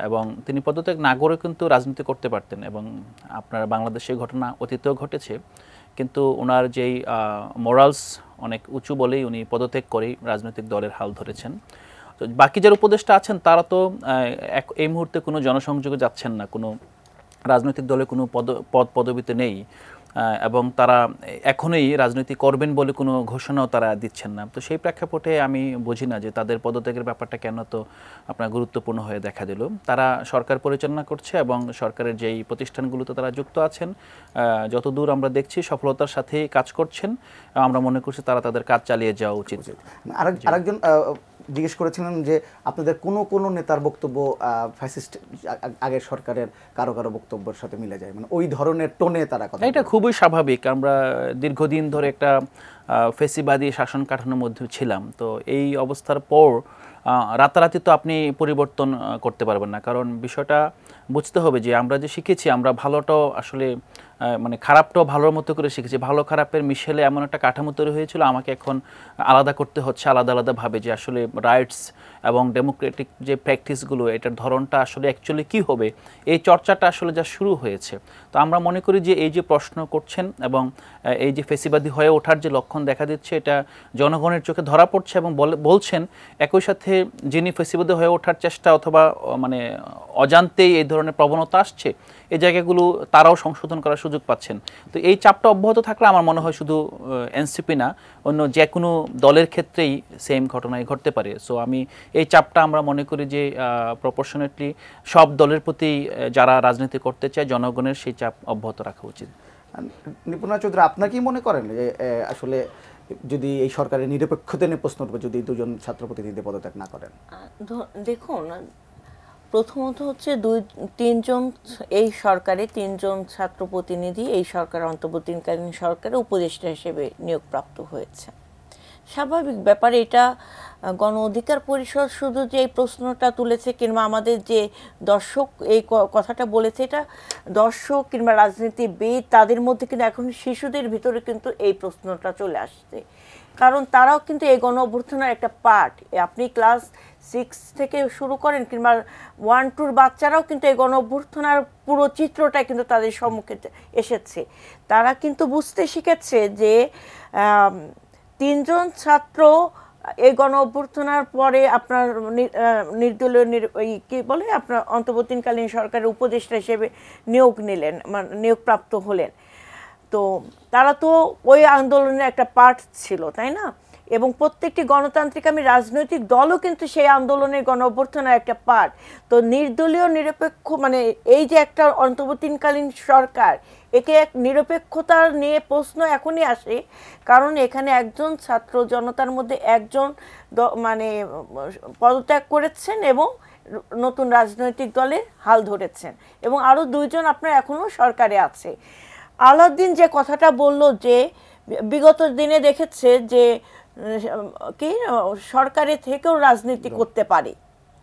এবং তিনি পদত্যাগ না করে কিন্তু রাজনীতি করতে পারতেন এবং আপনার বাংলাদেশে ঘটনা অতীতেও ঘটেছে, কিন্তু ওনার যেই মোরালস অনেক উঁচু বলেই উনি পদত্যাগ করেই রাজনৈতিক দলের হাল ধরেছেন। তো বাকি যারা উপদেষ্টা আছেন তারা তো এই মুহূর্তে কোনো জনসংযোগে যাচ্ছেন না, কোনো রাজনৈতিক দলে কোনো পদবিতে নেই এবং তারা এখনই রাজনীতি করবেন বলে কোনো ঘোষণাও তারা দিচ্ছেন না। তো সেই প্রেক্ষাপটে আমি বুঝি না যে তাদের পদত্যাগের ব্যাপারটা কেন তো আপনার গুরুত্বপূর্ণ হয়ে দেখা দিল। তারা সরকার পরিচালনা করছে এবং সরকারের যেই প্রতিষ্ঠানগুলোতে তারা যুক্ত আছেন, যতদূর আমরা দেখছি সফলতার সাথেই কাজ করছেন। আমরা মনে করছি তারা তাদের কাজ চালিয়ে যাওয়া উচিত। আরেকজন জিজ্ঞেস করেছিলেন যে আপনাদের কোনো নেতার বক্তব্য ফ্যাসিস্ট আগের সরকারের কারো বক্তব্যের সাথে মিলে যায়, মানে ওই ধরনের টোনে তারা কথা। এটা খুবই স্বাভাবিক, আমরা দীর্ঘদিন ধরে একটা ফেসিবাদী শাসন কাঠানোর মধ্যে ছিলাম। তো এই অবস্থার পর রাতারাতি তো আপনি পরিবর্তন করতে পারবেন না, কারণ বিষয়টা বুঝতে হবে যে আমরা যে শিখেছি, আমরা ভালোটাও আসলে মানে খারাপটাও ভালোর মতো করে শিখেছি, ভালো খারাপের মিশেলে এমন একটা কাঠামো তৈরি হয়েছিল, আমাকে এখন আলাদা করতে হচ্ছে আলাদা আলাদাভাবে, যে আসলে রাইটস এবং ডেমোক্রেটিক যে প্র্যাকটিসগুলো এটার ধরনটা আসলে অ্যাকচুয়ালি কী হবে, এই চর্চাটা আসলে যা শুরু হয়েছে। তো আমরা মনে করি যে এই যে প্রশ্ন করছেন এবং এই যে ফেসিবাদী হয়ে ওঠার যে লক্ষণ দেখা দিচ্ছে, এটা জনগণের চোখে ধরা পড়ছে এবং বলছেন একই সাথে যিনি ফেসিবাদী হয়ে ওঠার চেষ্টা অথবা মানে অজান্তেই এই ধরনের প্রবণতা আসছে, এই জায়গাগুলো তারাও সংশোধন করার সুযোগ পাচ্ছেন। তো এই চাপটা অব্যাহত থাকলে আমার মনে হয় শুধু এনসিপি না, অন্য যে কোনো দলের ক্ষেত্রেই সেম ঘটনাই ঘটতে পারে। সো আমি এই চাপটা আমরা মনে করি যে প্রপোর্শনেটলি সব দলের প্রতি যারা রাজনীতি করতে চায় জনগণের সেই চাপ অব্যাহত রাখা উচিত। নিপুণা চৌধুরী, আপনার কি মনে করেন যে আসলে যদি এই সরকারের নিরপেক্ষতা নিয়ে প্রশ্ন উঠবে যদি দুজন ছাত্র প্রতিনিধি পদত্যাগ না করেন? দেখুন, প্রথমত হচ্ছে তিনজন এই সরকারে তিনজন ছাত্র প্রতিনিধি এই সরকার অন্তর্বর্তীকালীন সরকারে উপদেষ্টা হিসেবে নিয়োগপ্রাপ্ত হয়েছে। স্বাভাবিক ব্যাপার, এটা গণ অধিকার পরিষদ শুধু যে এই প্রশ্নটা তুলেছে কিংবা আমাদের যে দর্শক এই কথাটা বলেছে, এটা দর্শক কিংবা রাজনীতিবিদ তাদের মধ্যে কিন্তু এখন শিশুদের ভিতরে কিন্তু এই প্রশ্নটা চলে আসছে, কারণ তারাও কিন্তু এই গণ অভ্যুত্থানের একটা পার্ট। আপনি ক্লাস 6 থেকে শুরু করেন কিংবা 1-2 বাচ্চারাও কিন্তু এই গণ অভ্যুত্থানের পুরো চিত্রটা কিন্তু তাদের সম্মুখে এসেছে। তারা কিন্তু বুঝতে শিখেছে যে তিনজন ছাত্র এই গণ অভ্যুত্থানের পরে আপনার নির্দলীয় কি বলে আপনার অন্তর্বর্তীকালীন সরকারের উপদেষ্টা হিসেবে নিয়োগপ্রাপ্ত হলেন। তো তারা তো ওই আন্দোলনের একটা পার্ট ছিল, তাই না? এবং প্রত্যেকটি গণতান্ত্রিক রাজনৈতিক দলও কিন্তু সেই আন্দোলনের গণ অভ্যুত্থানের একটা পার্ট। তো নির্দলীয় নিরপেক্ষ মানে এই যে একটা অন্তর্বর্তীকালীন সরকার, একে এক নিরপেক্ষতা নিয়ে প্রশ্ন এখনই আসে, কারণ এখানে একজন ছাত্র জনতার মধ্যে একজন মানে পদত্যাগ করেছেন এবং নতুন রাজনৈতিক দলের হাল ধরেছেন এবং আরও 2 জন আপনার এখনও সরকারে আছে। আলাউদ্দিন যে কথাটা বলল যে বিগত দিনে দেখেছে যে কি সরকারের থেকেও রাজনীতি করতে পারে,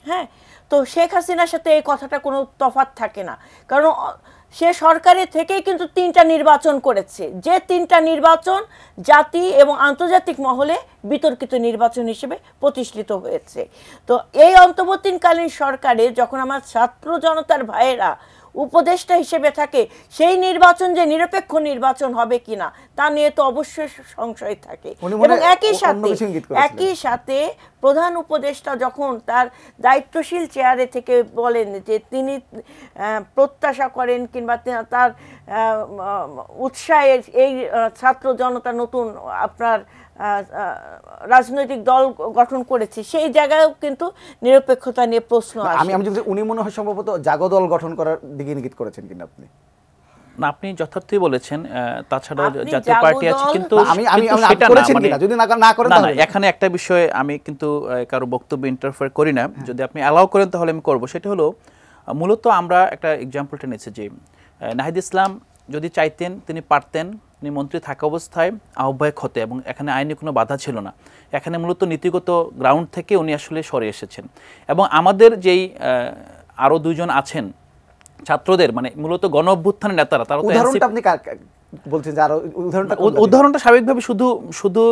হ্যাঁ, তো শেখ হাসিনার সাথে এই কথাটা কোনো তফাৎ থাকে না, কারণ সে সরকারের থেকেই কিন্তু 3টা নির্বাচন করেছে, যে 3টা নির্বাচন জাতি এবং আন্তর্জাতিক মহলে বিতর্কিত নির্বাচন হিসেবে প্রতিষ্ঠিত হয়েছে। তো এই অন্তর্বর্তীকালীন সরকারে যখন আমার ছাত্র জনতার ভাইয়েরা উপদেষ্টা হিসেবে থাকে, সেই নির্বাচন যে নিরপেক্ষ নির্বাচন হবে কিনা তা নিয়ে তো অবশ্যই সংশয় থাকে। এবং একই সাথে প্রধান উপদেষ্টা যখন তার দায়িত্বশীল চেয়ারে থেকে বলেন যে তিনি প্রত্যাশা করেন কিংবা তার উৎসাহে এই ছাত্র জনতা নতুন আপনার রাজনৈতিক দল গঠন করেছে, সেই জায়গায়ও কিন্তু নিরপেক্ষতা নিয়ে প্রশ্ন আসে। আমি যদি উনি মনে হয় সম্ভবত জাগো দল গঠন করার দিকে ইঙ্গিত করেছেন কিনা আপনি? না, আপনি যথার্থই বলেছেন। তাছাড়া জাতীয় পার্টি আছে, কিন্তু এখানে একটা বিষয়ে আমি কিন্তু কারো বক্তব্য ইন্টারফেয়ার করি না, যদি আপনি অ্যালাউ করেন তাহলে আমি করব। সেটা হলো মূলত আমরা একটা এক্সাম্পলটা নিয়েছি যে নাহিদ ইসলাম যদি চাইতেন তিনি পারতেন, তিনি মন্ত্রী থাকা অবস্থায় আহ্বায়ক হতে, এবং এখানে আইনি কোনো বাধা ছিল না। এখানে মূলত নীতিগত গ্রাউন্ড থেকে উনি আসলে সরে এসেছেন। এবং আমাদের যেই আরও দুইজন আছেন ছাত্রদের, মানে মূলত গণ অভ্যুত্থানের নেতারা, তারা উদাহরণটা স্বাভাবিকভাবে শুধু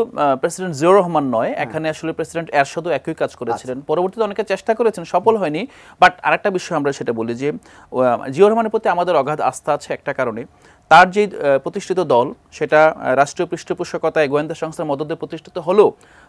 প্রেসিডেন্ট জিয়াউর রহমান নয়, এখানে আসলে প্রেসিডেন্ট এরশাদও একই কাজ করেছিলেন। পরবর্তীতে অনেকে চেষ্টা করেছেন, সফল হয়নি। বাট আরেকটা বিষয় আমরা সেটা বলি যে জিয়াউর রহমানের প্রতি আমাদের অগাধ আস্থা আছে একটা কারণে, তার যে প্রতিষ্ঠিত দল সেটা রাষ্ট্রীয় পৃষ্ঠপোষকতায় গোয়েন্দা সংস্থার মদতে প্রতিষ্ঠিত হলেও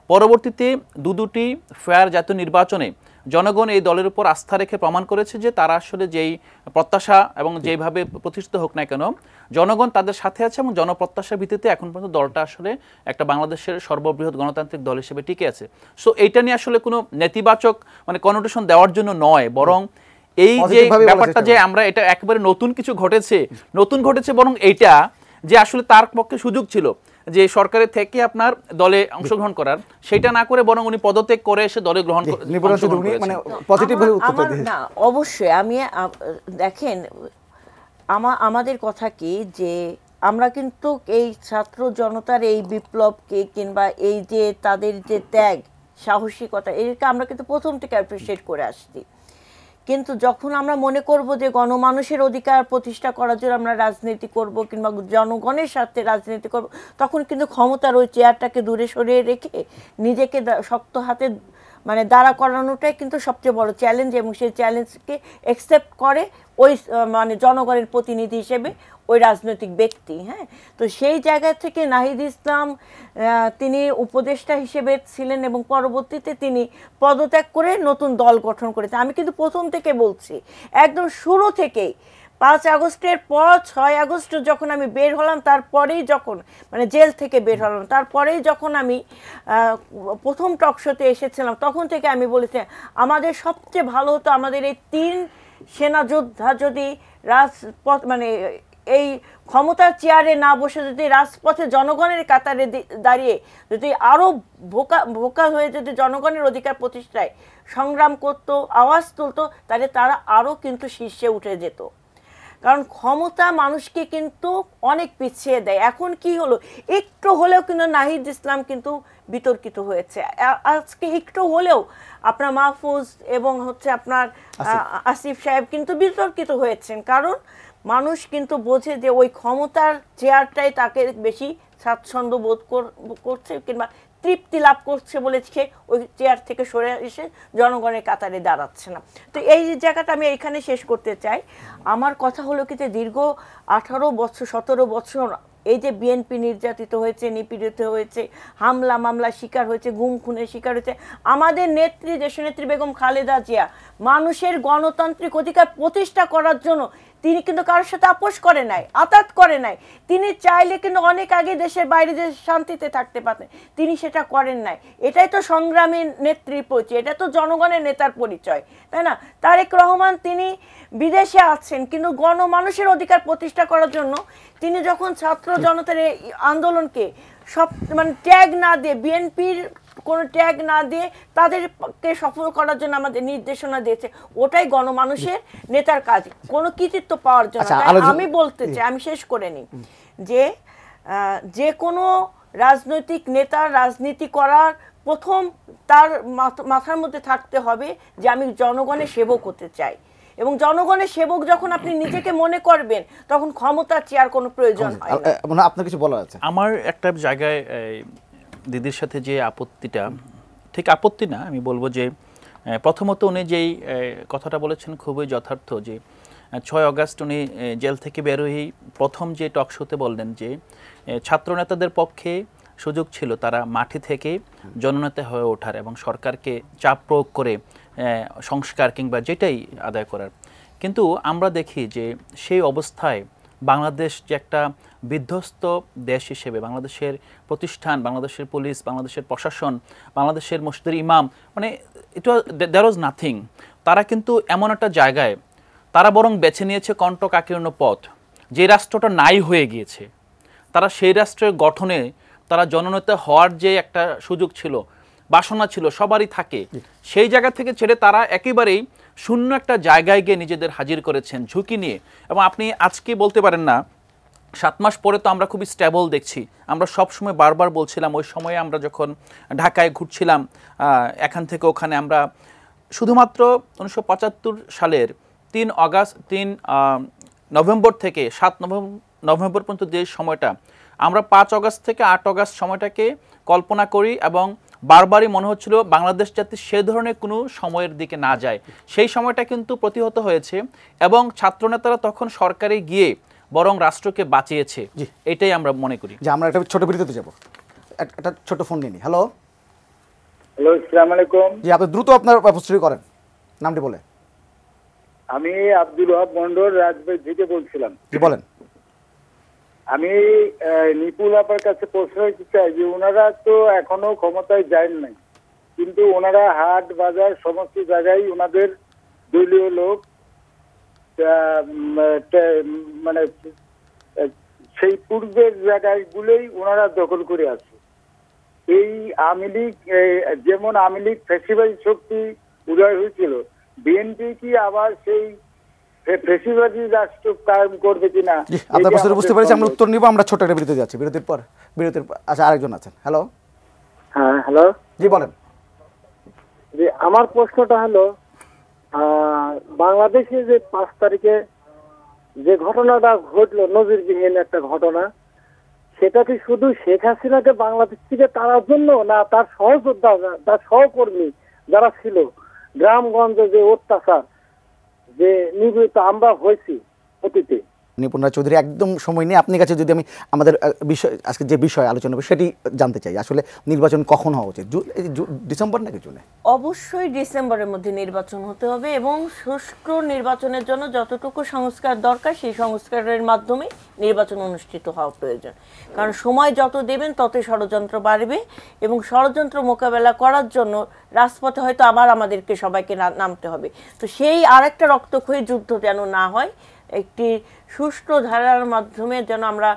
পরবর্তীতে দুটি ফেয়ার জাতীয় নির্বাচনে জনগণ এই দলের উপর আস্থা রেখে প্রমাণ করেছে যে তারা আসলে যেই প্রত্যাশা এবং যেইভাবে প্রতিষ্ঠিত হোক না কেন জনগণ তাদের সাথে আছে, এবং জনপ্রত্যাশার ভিত্তিতে এখন পর্যন্ত দলটা আসলে একটা বাংলাদেশের সর্ববৃহৎ গণতান্ত্রিক দল হিসেবে টিকে আছে। সো এইটা নিয়ে আসলে কোনো নেতিবাচক মানে কনোটেশন দেওয়ার জন্য নয়, বরং এই যে ব্যাপারটা যে আমরা এটা একেবারে নতুন কিছু ঘটেছে বরং এইটা যে আসলে তার পক্ষে সুযোগ ছিল যে সরকারের থেকে আপনার দলে অংশগ্রহণ করার, সেটা না করে বরং উনি পদত্যাগ করে এসে দলে গ্রহণ মানে পজিটিভ ভাবে উত্তর দিয়েছেন। না, অবশ্যই আমি দেখেন আমাদের কথা কি যে আমরা কিন্তু এই ছাত্র জনতার এই বিপ্লবকে কিংবা এই যে তাদের যে ত্যাগ সাহসিকতা এটাকে আমরা কিন্তু প্রথম থেকে অ্যাপ্রিশিয়েট করে আসছি। কিন্তু যখন আমরা মনে করব যে গণমানুষের অধিকার প্রতিষ্ঠা করার জন্য আমরা রাজনীতি করব কিংবা জনগণের সাথে রাজনীতি করব, তখন কিন্তু ক্ষমতার ওই চেয়ারটাকে দূরে সরিয়ে রেখে নিজেকে শক্ত হাতে মানে দাঁড়া করানোটাই কিন্তু সবচেয়ে বড় চ্যালেঞ্জ, এবং সেই চ্যালেঞ্জকে অ্যাকসেপ্ট করে ওই মানে জনগণের প্রতিনিধি হিসেবে ওই রাজনৈতিক ব্যক্তি। হ্যাঁ, তো সেই জায়গা থেকে নাহিদ ইসলাম তিনি উপদেষ্টা হিসেবে ছিলেন এবং পরবর্তীতে তিনি পদত্যাগ করে নতুন দল গঠন করেছেন। আমি কিন্তু প্রথম থেকে বলছি, একদম শুরু থেকেই 5 আগস্টের পর 6 আগস্ট যখন আমি বের হলাম, তারপরেই যখন মানে জেল থেকে বের হলাম, তারপরেই যখন আমি প্রথম টকশোতে এসেছিলাম, তখন থেকে আমি বলেছি আমাদের সবচেয়ে ভালো হতো আমাদের এই 3 সেনা যোদ্ধা যদি রাজপথ মানে এই ক্ষমতার চেয়ারে না বসে যদি রাজপথে জনগণের কাতারে দাঁড়িয়ে যদি আরও ভোকাল হয়ে যদি জনগণের অধিকার প্রতিষ্ঠায় সংগ্রাম করত, আওয়াজ তুলত, তাহলে তারা আরও কিন্তু শীর্ষে উঠে যেত। কারণ ক্ষমতা মানুষকে কিন্তু অনেক পিছিয়ে দেয়। এখন কি হলো, একটু হলেও কিন্তু নাহিদ ইসলাম কিন্তু বিতর্কিত হয়েছে। আজকে একটু হলেও আপনার মাহফুজ এবং হচ্ছে আপনার আসিফ সাহেব কিন্তু বিতর্কিত হয়েছেন, কারণ মানুষ কিন্তু বোঝে যে ওই ক্ষমতার চেয়ারটাই তাকে বেশি স্বাচ্ছন্দ্য বোধ করছে কিংবা তৃপ্তি লাভ করছে বলে সে ওই চেয়ার থেকে সরে এসে জনগণের কাতারে দাঁড়াচ্ছে না। তো এই জায়গাটা আমি এখানে শেষ করতে চাই। আমার কথা হলো কি যে দীর্ঘ 18 বছর 17 বছর এই যে বিএনপি নির্যাতিত হয়েছে, নিপীড়িত হয়েছে, হামলা মামলা শিকার হয়েছে, গুম খুনের শিকার হয়েছে, আমাদের নেত্রী দেশনেত্রী বেগম খালেদা জিয়া মানুষের গণতান্ত্রিক অধিকার প্রতিষ্ঠা করার জন্য তিনি কিন্তু কারোর সাথে আপোষ করে নাই, আতাত করে নাই। তিনি চাইলে কিন্তু অনেক আগে দেশের বাইরে যে শান্তিতে থাকতে পারতেন, তিনি সেটা করেন নাই। এটাই তো সংগ্রামী নেত্রীর পরিচয়, এটা তো জনগণের নেতার পরিচয়, তাই না? তারেক রহমান তিনি বিদেশে আছেন, কিন্তু গণমানুষের অধিকার প্রতিষ্ঠা করার জন্য তিনি যখন ছাত্র জনতার আন্দোলনকে সব মানে ট্যাগ না দিয়ে, বিএনপির কোনো ট্যাগ না দিয়ে তাদেরকে সফল করার জন্য আমাদের নির্দেশনা দিয়েছে, ওটাই গণমানুষের নেতার কাজ, কোনো কৃতিত্ব পাওয়ার জন্য। আমি বলতে চাই, আমি শেষ করে নিই, যে কোনো রাজনৈতিক নেতার রাজনীতি করার প্রথম তার মাথার মধ্যে থাকতে হবে যে আমি জনগণের সেবক হতে চাই, এবং জনগণের সেবক যখন আপনি নিজেকে মনে করবেন তখন ক্ষমতার চেয়ার কোনো প্রয়োজন হয় না। আপনার কিছু বলার আছে? আমার একটা জায়গায় দিদির সাথে যে আপত্তিটা, ঠিক আপত্তি না, আমি বলবো যে প্রথমত উনি যেই কথাটা বলেছেন খুবই যথার্থ, যে 6 আগস্ট উনি জেল থেকে বেরোয়েই প্রথম যে টক শোতে বললেন যে ছাত্রনেতাদের পক্ষে সুযোগ ছিল তারা মাঠে থেকে জননেতা হয়ে ওঠার এবং সরকারকে চাপ প্রয়োগ করে সংস্কার কিংবা যেটাই আদায় করার। কিন্তু আমরা দেখি যে সেই অবস্থায় বাংলাদেশ যে একটা বিধ্বস্ত দেশ হিসেবে বাংলাদেশের প্রতিষ্ঠান, বাংলাদেশের পুলিশ, বাংলাদেশের প্রশাসন, বাংলাদেশের মসজিদের ইমাম, মানে দেয়ার ওয়াজ নাথিং। তারা কিন্তু এমন একটা জায়গায় তারা বরং বেছে নিয়েছে কণ্টকাকীর্ণ পথ, যে রাষ্ট্রটা নাই হয়ে গিয়েছে। তারা সেই রাষ্ট্রের গঠনে তারা জননেতা হওয়ার যে একটা সুযোগ ছিল, বাসনা ছিল, সবারই থাকে, সেই জায়গা থেকে ছেড়ে তারা একেবারেই শূন্য একটা জায়গায় গিয়ে নিজেদের হাজির করেছেন ঝুঁকি নিয়ে। এবং আপনি আজকে বলতে পারেন না 7 মাস পরে তো আমরা খুবই স্টেবল দেখছি। আমরা সব সময় বারবার বলছিলাম, ওই সময়ে আমরা যখন ঢাকায় ঘুরছিলাম এখান থেকে ওখানে, আমরা শুধুমাত্র 1975 সালের 3 নভেম্বর থেকে 7 নভেম্বর পর্যন্ত যে সময়টা, আমরা 5 আগস্ট থেকে 8 আগস্ট সময়টাকে কল্পনা করি এবং বারবারই মনে হচ্ছিল বাংলাদেশ যাতে সে ধরনের কোনো সময়ের দিকে না যায়। সেই সময়টা কিন্তু প্রতিহত হয়েছে এবং ছাত্রনেতারা তখন সরকারে গিয়ে বরং রাষ্ট্রকে বাঁচিয়েছে, এটাই আমরা মনে করি। যে আমরা একটা ছোট বিরতিতে যাব, একটা ছোট ফোন নিয়ে নিই। হ্যালো হ্যালো, আসসালামু আলাইকুম। জি, আপনি দ্রুত আপনার প্রশ্ন করেন, নামটি বলে। আমি আব্দুল ওয়াহাব মন্ডল রাজবাড়ী থেকে বলছিলাম। জি বলেন। আমি নিপুল আপার কাছে প্রশ্ন করতে চাই যে ওনারা তো এখনো ক্ষমতায় যান নাই, কিন্তু ওনারা হাট বাজার সমস্ত জায়গায় ওনাদের দলীয় লোক মানে সেই পূর্বের জায়গাগুলোই ওনারা দখল করে আছে। এই আওয়ামী লীগ, যেমন আওয়ামী লীগ ফ্যাসিবাদী শক্তি উদয় হয়েছিল, বিএনপি কি আবার সেই ফ্যাসিবাদী রাষ্ট্র কায়েম করবে কিনা? আপনার প্রশ্ন বুঝতে পেরেছি, আমরা উত্তর নিব। আমরা ছোট একটা বিরতি যাচ্ছি, বিরতির পর আচ্ছা আরেকজন আছেন। হ্যালো। হ্যাঁ হ্যালো, জি বলেন। যে আমার প্রশ্নটা হলো, বাংলাদেশে যে 5 তারিখে যে ঘটনাটা ঘটলো, নজিরবিহীন একটা ঘটনা, সেটা কি শুধু শেখ হাসিনাকে বাংলাদেশ থেকে তাড়ার জন্য, না তার সহযোদ্ধা, তার সহকর্মী যারা ছিল, গ্রামগঞ্জে যে অত্যাচার যে নিগৃহীত আমরা হয়েছি অতীতে? নিপুণ রায় চৌধুরী, একদম সময় নিয়ে আপনার কাছে যদি আমি আমাদের বিষয়, আজকে যে বিষয় আলোচনা হবে সেটি জানতে চাই। আসলে নির্বাচন কখন হওয়া উচিত, ডিসেম্বর নাকি জুনে? অবশ্যই ডিসেম্বরের মধ্যে নির্বাচন হতে হবে এবং সুষ্ঠু নির্বাচনের জন্য যতটুকু সংস্কার দরকার সেই সংস্কারের মাধ্যমে নির্বাচন অনুষ্ঠিত হওয়া প্রয়োজন। কারণ সময় যত দেবেন ততই ষড়যন্ত্র বাড়বে এবং ষড়যন্ত্র মোকাবেলা করার জন্য রাজপথে হয়তো আবার আমাদেরকে সবাইকে নামতে হবে। তো সেই আরেকটা রক্তক্ষয়ী যুদ্ধ যেন না হয়, একটি সুষ্ঠু ধারার মাধ্যমে যেন আমরা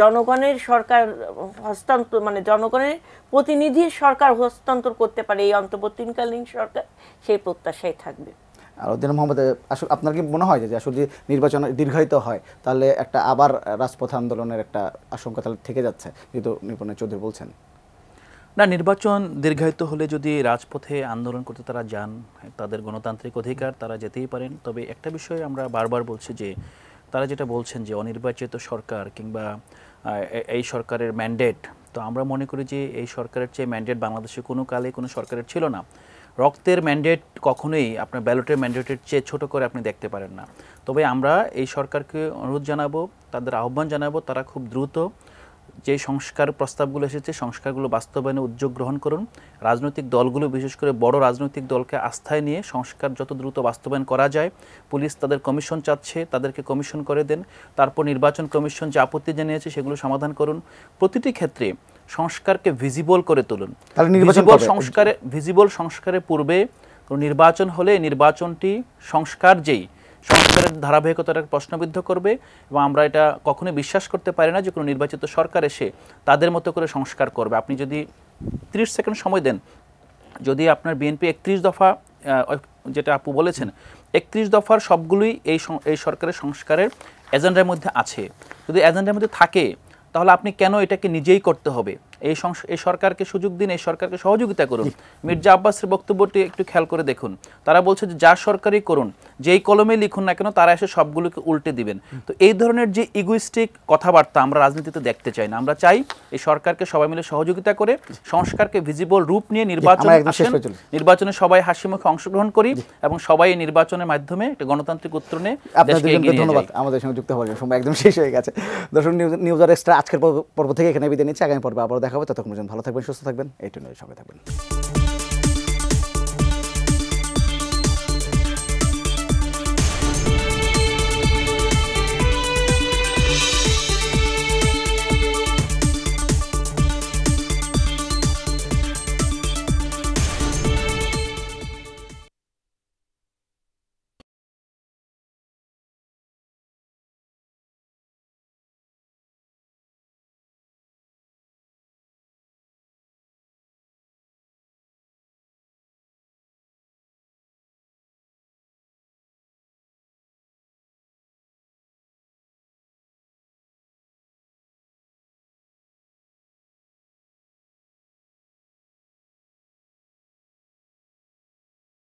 জনগণের সরকার হস্তান্তর, মানে জনগণের প্রতিনিধির সরকার হস্তান্তর করতে পারে এই অন্তর্বর্তীকালীন সরকার, সেই প্রত্যাশাই থাকবে। আর উদ্দিন মোহাম্মদ, আসলে আপনার কি মনে হয় যে আসলে যদি নির্বাচন দীর্ঘায়িত হয় তাহলে একটা আবার রাজপথ আন্দোলনের একটা আশঙ্কা তাহলে থেকে যাচ্ছে, যেহেতু নিপুণ চৌধুরী বলছেন? না, নির্বাচন দীর্ঘায়িত হলে যদি রাজপথে আন্দোলন করতে তারা যান, তাদের গণতান্ত্রিক অধিকার, তারা যেতেই পারেন। তবে একটা বিষয় আমরা বারবার বলছি যে তারা যেটা বলছেন যে অনির্বাচিত সরকার কিংবা এই সরকারের ম্যান্ডেট, তো আমরা মনে করি যে এই সরকারের চেয়ে ম্যান্ডেট বাংলাদেশে কোনো কালে কোনো সরকারের ছিল না। রক্তের ম্যান্ডেট কখনোই আপনার ব্যালটের ম্যান্ডেটের চেয়ে ছোট করে আপনি দেখতে পারেন না। তবে আমরা এই সরকারকে অনুরোধ জানাবো, তাদের আহ্বান জানাবো, তারা খুব দ্রুত যে সংস্কার প্রস্তাবগুলো এসেছে সংস্কারগুলো বাস্তবায়নে উদ্যোগ গ্রহণ করুন। রাজনৈতিক দলগুলো, বিশেষ করে বড় রাজনৈতিক দলকে আস্থায় নিয়ে সংস্কার যত দ্রুত বাস্তবায়ন করা যায়। পুলিশ তাদের কমিশন চাচ্ছে, তাদেরকে কমিশন করে দেন। তারপর নির্বাচন কমিশন যে আপত্তি জানিয়েছে সেগুলো সমাধান করুন। প্রতিটি ক্ষেত্রে সংস্কারকে ভিজিবল করে তুলুন। ভিজিবল সংস্কারের পূর্বে নির্বাচন হলে নির্বাচনটি সংস্কার যেই সংস্কারের ধারাবাহিকতাটাকে প্রশ্নবিদ্ধ করবে এবং আমরা এটা কখনোই বিশ্বাস করতে পারি না যে কোনো নির্বাচিত সরকার এসে তাদের মতো করে সংস্কার করবে। আপনি যদি 30 সেকেন্ড সময় দেন, যদি আপনার বিএনপি 31 দফা, যেটা আপু বলেছেন, 31 দফার সবগুলোই এই সরকারের সংস্কারের এজেন্ডার মধ্যে আছে, যদি এজেন্ডার মধ্যে থাকে তাহলে আপনি কেন এটাকে নিজেই করতে হবে? এই সরকারকে সুযোগ দিন, এই সরকারকে সহযোগিতা করুন। মির্জা আব্বাসের বক্তব্যটি একটু খেয়াল করে দেখুন, তারা বলছে যে যার সরকারই করুন, যেই কলমে লিখুন না কেন, তারা এসে সবগুলোকে উল্টে দিবেন। তো এই ধরনের যে ইগোইস্টিক কথাবার্তা আমরা রাজনীতিতে দেখতে চাই না। আমরা চাই এই সরকারকে সবাই মিলে সহযোগিতা করে সংস্কারকে ভিজিবল রূপ নিয়ে নির্বাচনে সবাই হাসি মুখে অংশগ্রহণ করি এবং সবাই এই নির্বাচনের মাধ্যমে একটা গণতান্ত্রিক উত্তর নিয়ে দেশকে এগিয়ে নিয়ে যাই। ধন্যবাদ আমাদের সঙ্গে যুক্ত হওয়ার জন্য। সময় একদম শেষ হয়ে গেছে। দর্শক, নিউজ এক্সট্রা আজকের পর্ব থেকে এখানে বিদায় নিচ্ছি। আগামী পর্বে আবারও দেখা হবে। ততক্ষণ পর্যন্ত ভালো থাকবেন, সুস্থ থাকবেন, এই টুনের সঙ্গে থাকবেন।